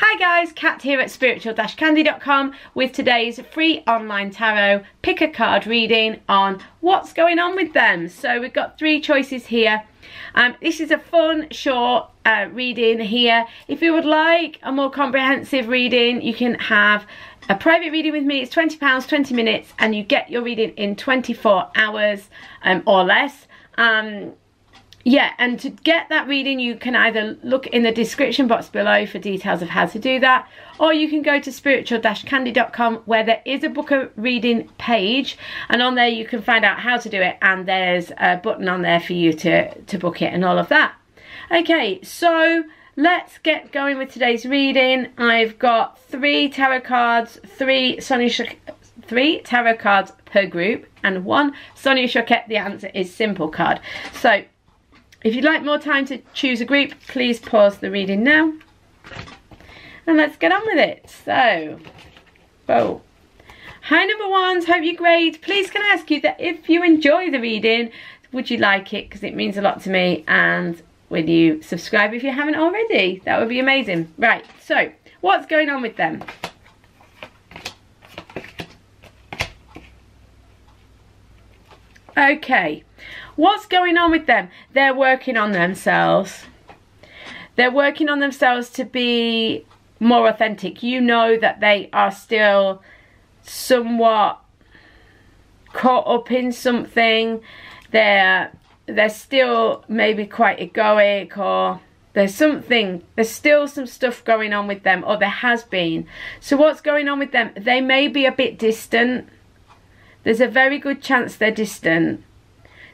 Hi guys, Kat here at spiritual-candy.com with today's free online tarot pick a card reading on what's going on with them. So we've got three choices here. This is a fun, short reading here. If you would like a more comprehensive reading, you can have a private reading with me. It's £20, 20 minutes, and you get your reading in 24 hours or less. Yeah, and to get that reading, you can either look in the description box below for details of how to do that, or you can go to spiritual-candy.com where there is a book a reading page, and on there you can find out how to do it, and there's a button on there for you to book it and all of that. Okay, so let's get going with today's reading. I've got three tarot cards, three tarot cards per group, and one Sonia Choquette, the answer is simple card. So if you'd like more time to choose a group, please pause the reading now. And let's get on with it. So, whoa. Hi number ones, hope you're great. Please can I ask you that if you enjoy the reading, would you like it? Because it means a lot to me. And will you subscribe if you haven't already? That would be amazing. Right, so what's going on with them? Okay. What's going on with them? They're working on themselves. They're working on themselves to be more authentic. You know that they are still somewhat caught up in something. They're still maybe quite egoic, or there's still some stuff going on with them, or there has been. So what's going on with them? They may be a bit distant. There's a very good chance they're distant.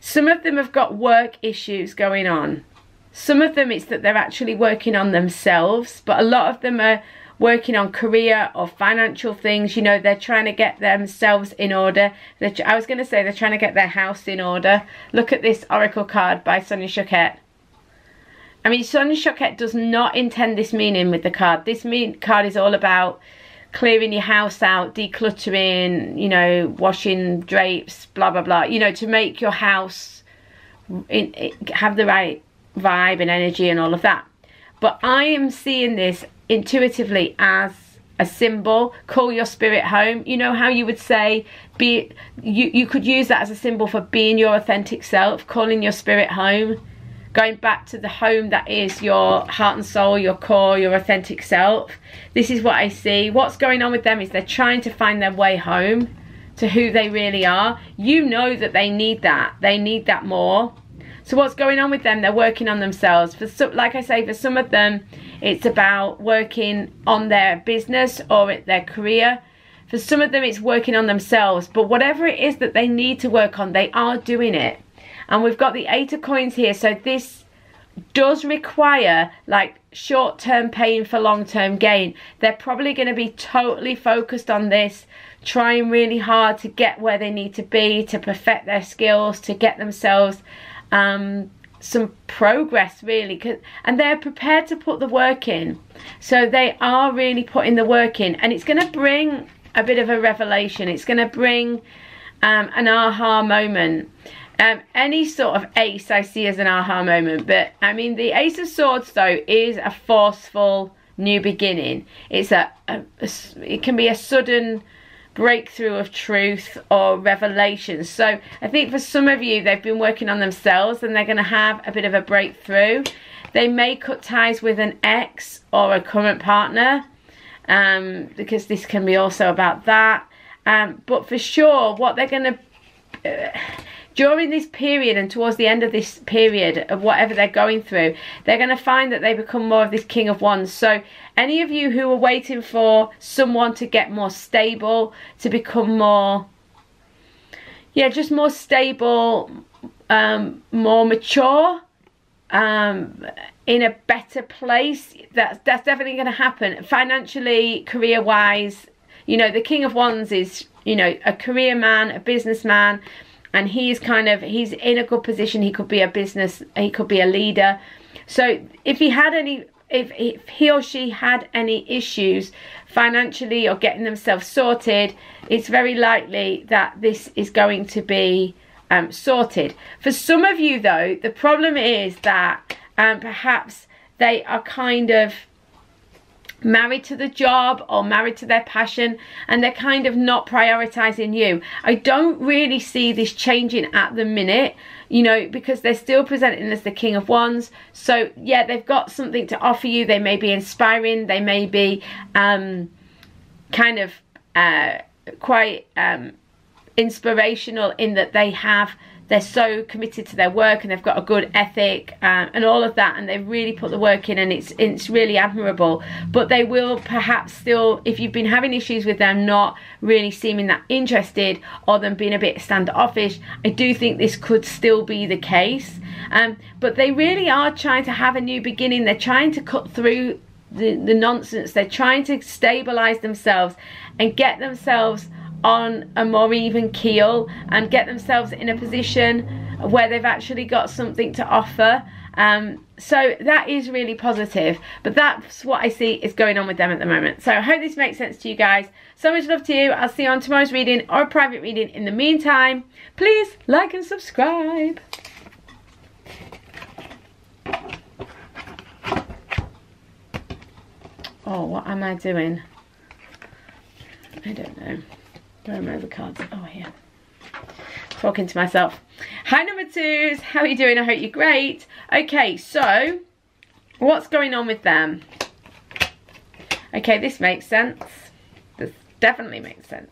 Some of them have got work issues going on. Some of them it's that they're actually working on themselves, but a lot of them are working on career or financial things. You know, they're trying to get themselves in order. I was going to say they're trying to get their house in order. Look at this oracle card by Sonia Choquette. I mean, Sonia Choquette does not intend this meaning with the card. This card is all about clearing your house out, decluttering, you know, washing drapes, blah, blah, blah. You know, to make your house have the right vibe and energy and all of that. But I am seeing this intuitively as a symbol. Call your spirit home. You know how you would say, you could use that as a symbol for being your authentic self, calling your spirit home. Going back to the home that is your heart and soul, your core, your authentic self. This is what I see. What's going on with them is they're trying to find their way home to who they really are. You know that they need that. They need that more. So what's going on with them? They're working on themselves. For some, like I say, for some of them, it's about working on their business or their career. For some of them, it's working on themselves. But whatever it is that they need to work on, they are doing it. And we've got the 8 of coins here, so this does require like short-term pain for long-term gain. They're probably going to be totally focused on this, trying really hard to get where they need to be, to perfect their skills, to get themselves some progress really, and they're prepared to put the work in. So they are really putting the work in, and it's going to bring a bit of a revelation. It's going to bring an aha moment. Any sort of ace I see as an aha moment, but I mean the Ace of Swords though is a forceful new beginning. It's it can be a sudden breakthrough of truth or revelation. So I think for some of you, they've been working on themselves and they're going to have a bit of a breakthrough. They may cut ties with an ex or a current partner, because this can be also about that. But for sure, what they're going to during this period and towards the end of this period of whatever they're going through, they're going to find that they become more of this King of Wands. So any of you who are waiting for someone to get more stable, to become more, yeah, just more stable, more mature, in a better place, that's definitely going to happen. Financially, career-wise, you know, the King of Wands is, you know, a career man, a businessman. And he's in a good position. He could be he could be a leader. So if he or she had any issues financially or getting themselves sorted, it's very likely that this is going to be sorted. For some of you though, the problem is that perhaps they are kind of married to the job or married to their passion, and they're kind of not prioritizing you. I don't really see this changing at the minute, you know, because they're still presenting as the King of Wands. So yeah, they've got something to offer you. They may be inspiring, they may be kind of quite inspirational in that they're so committed to their work and they've got a good ethic and all of that, and they've really put the work in, and it's really admirable. But they will perhaps still, if you've been having issues with them not really seeming that interested or them being a bit standoffish, I do think this could still be the case. But they really are trying to have a new beginning. They're trying to cut through the nonsense. They're trying to stabilize themselves and get themselves on a more even keel and get themselves in a position where they've actually got something to offer. So that is really positive, but that's what I see is going on with them at the moment. So I hope this makes sense to you guys. So much love to you. I'll see you on tomorrow's reading or a private reading. In the meantime, please like and subscribe. Oh, what am I doing? I don't know. Where are my other cards? Oh, here. Talking to myself. Hi, number twos. How are you doing? I hope you're great. Okay, so what's going on with them? Okay, this makes sense. This definitely makes sense.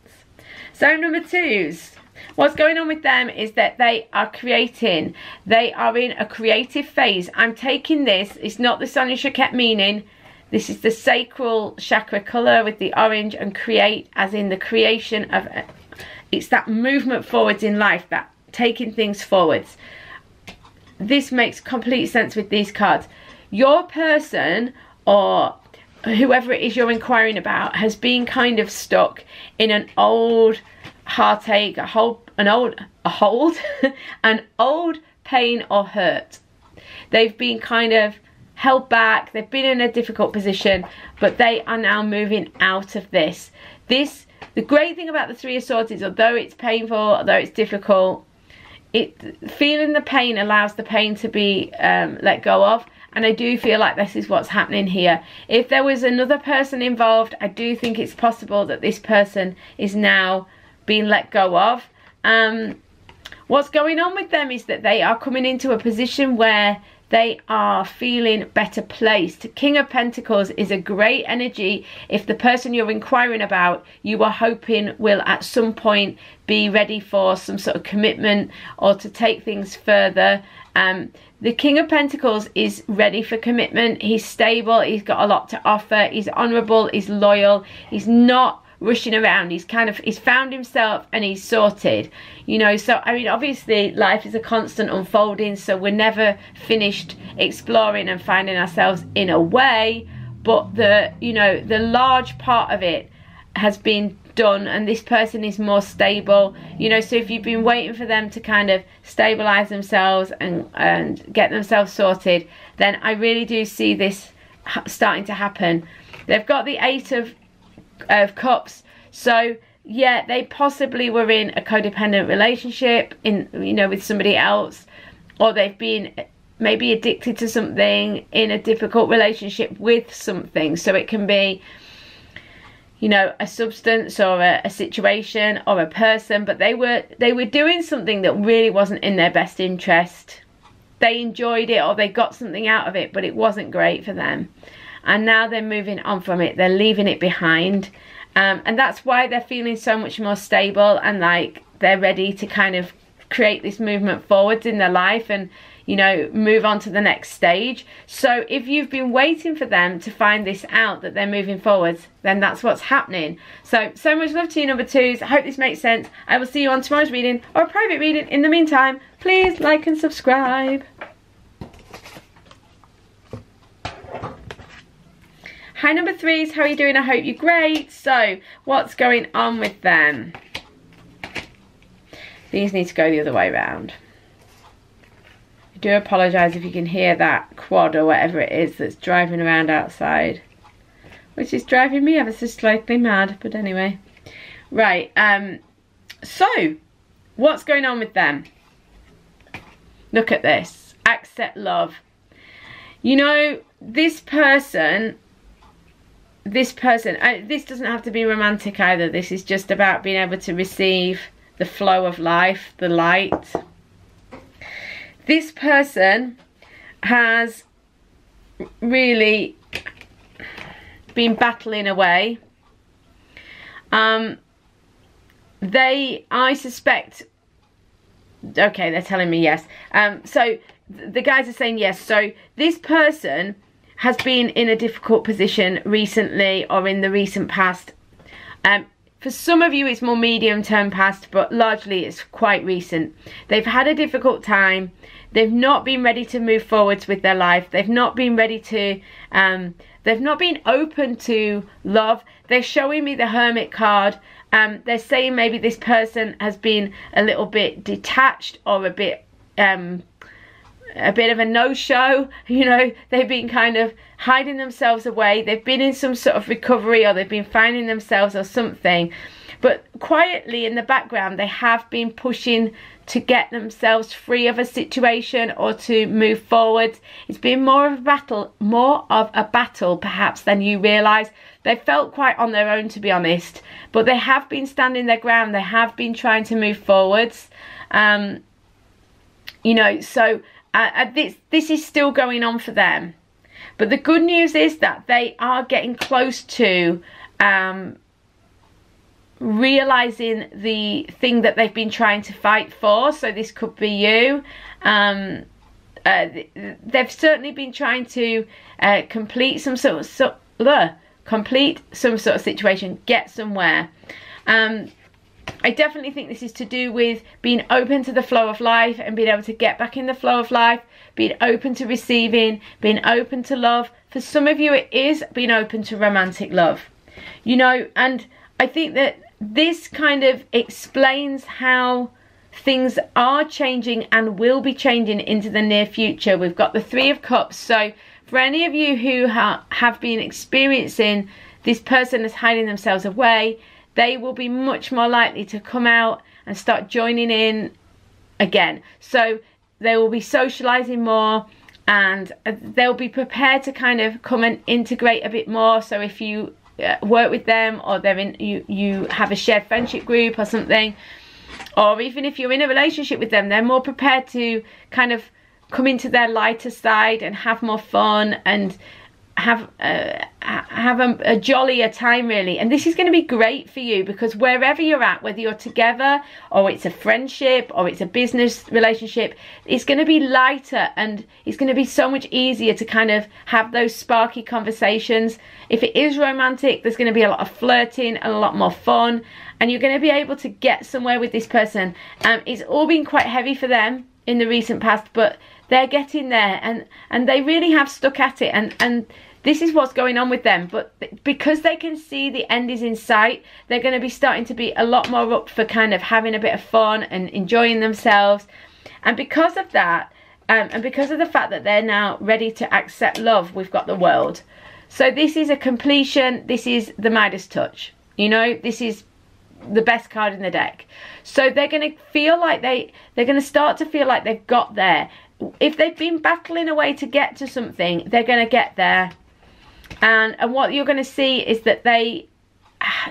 So, number twos. What's going on with them is that they are creating. They are in a creative phase. I'm taking this. It's not the Sonia Choquette meaning. This is the sacral chakra colour with the orange, and create as in the creation of, it's that movement forwards in life, that taking things forwards. This makes complete sense with these cards. Your person or whoever it is you're inquiring about has been kind of stuck in an old heartache, an old pain or hurt. They've been kind of held back, they've been in a difficult position, but they are now moving out of this. The great thing about the Three of Swords is, although it's painful, although it's difficult, feeling the pain allows the pain to be let go of. And I do feel like this is what's happening here. If there was another person involved, I do think it's possible that this person is now being let go of. What's going on with them is that they are coming into a position where they are feeling better placed. King of Pentacles is a great energy. If the person you're inquiring about, you are hoping will at some point be ready for some sort of commitment or to take things further. The King of Pentacles is ready for commitment. He's stable. He's got a lot to offer. He's honourable. He's loyal. He's not rushing around. He's found himself and he's sorted, you know. So I mean, obviously life is a constant unfolding, so we're never finished exploring and finding ourselves in a way, but the large part of it has been done, and this person is more stable, you know. So if you've been waiting for them to kind of stabilize themselves and get themselves sorted, then I really do see this starting to happen. They've got the Eight of Cups, so yeah, they possibly were in a codependent relationship with somebody else, or they've been maybe addicted to something, in a difficult relationship with something. So it can be, you know, a substance or a situation or a person, but they were doing something that really wasn't in their best interest. They enjoyed it or they got something out of it, but it wasn't great for them. And now they're moving on from it. They're leaving it behind. And that's why they're feeling so much more stable, and like they're ready to kind of create this movement forwards in their life and, you know, move on to the next stage. So if you've been waiting for them to find this out, that they're moving forwards, then that's what's happening. So much love to you, number twos. I hope this makes sense. I will see you on tomorrow's reading or a private reading. In the meantime, please like and subscribe. Hi, number threes. How are you doing? I hope you're great. So what's going on with them? These need to go the other way around. I do apologise if you can hear that quad or whatever it is that's driving around outside, which is driving me ever so slightly mad, but anyway. Right, so what's going on with them? Look at this. Accept love. You know, this person, this person, this doesn't have to be romantic either. This is just about being able to receive the flow of life, the light. This person has really been battling away. I suspect, okay, they're telling me yes. So the guys are saying yes. So this person has been in a difficult position recently or in the recent past. For some of you it's more medium term past, but largely it's quite recent. They've had a difficult time. They've not been ready to move forwards with their life. They've not been ready to, they've not been open to love. They're showing me the Hermit card. They're saying maybe this person has been a little bit detached or a bit of a no-show. You know, they've been kind of hiding themselves away. They've been in some sort of recovery, or they've been finding themselves or something. But quietly in the background, they have been pushing to get themselves free of a situation or to move forward. It's been more of a battle perhaps than you realise. They felt quite on their own, to be honest, but they have been standing their ground. They have been trying to move forwards. You know, so this is still going on for them. But the good news is that they are getting close to realizing the thing that they've been trying to fight for. So this could be you. They've certainly been trying to complete some sort of situation, get somewhere. I definitely think this is to do with being open to the flow of life and being able to get back in the flow of life, being open to receiving, being open to love. For some of you it is being open to romantic love, you know. And I think that this kind of explains how things are changing and will be changing into the near future. We've got the Three of Cups. So for any of you who have been experiencing this person is hiding themselves away, they will be much more likely to come out and start joining in again. So they will be socializing more, and they'll be prepared to kind of come and integrate a bit more. So if you work with them, or they're in, you have a shared friendship group or something, or even if you're in a relationship with them, they're more prepared to kind of come into their lighter side and have more fun and have a jollier time, really. And this is going to be great for you, because wherever you're at, whether you're together or it's a friendship or it's a business relationship, it's going to be lighter, and it's going to be so much easier to kind of have those sparky conversations. If it is romantic, there's going to be a lot of flirting and a lot more fun, and you're going to be able to get somewhere with this person. It's all been quite heavy for them in the recent past, but they're getting there, and they really have stuck at it, and this is what's going on with them. But because they can see the end is in sight, they're going to be starting to be a lot more up for kind of having a bit of fun and enjoying themselves. And because of that, and because of the fact that they're now ready to accept love, we've got the World. So this is a completion. This is the Midas touch. You know, this is the best card in the deck. So they're going to feel like they're going to start to feel like they've got there. If they've been battling away to get to something, they're going to get there. And what you're going to see is that they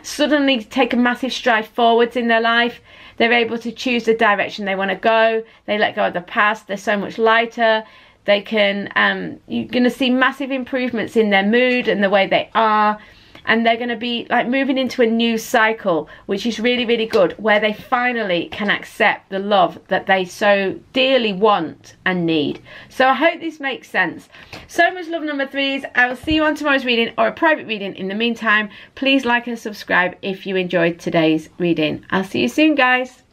suddenly take a massive stride forwards in their life. They're able to choose the direction they want to go. They let go of the past. They're so much lighter. They can, you're going to see massive improvements in their mood and the way they are. And they're going to be like moving into a new cycle, which is really, really good, where they finally can accept the love that they so dearly want and need. So I hope this makes sense. So much love, number threes. I will see you on tomorrow's reading or a private reading. In the meantime, please like and subscribe if you enjoyed today's reading. I'll see you soon, guys.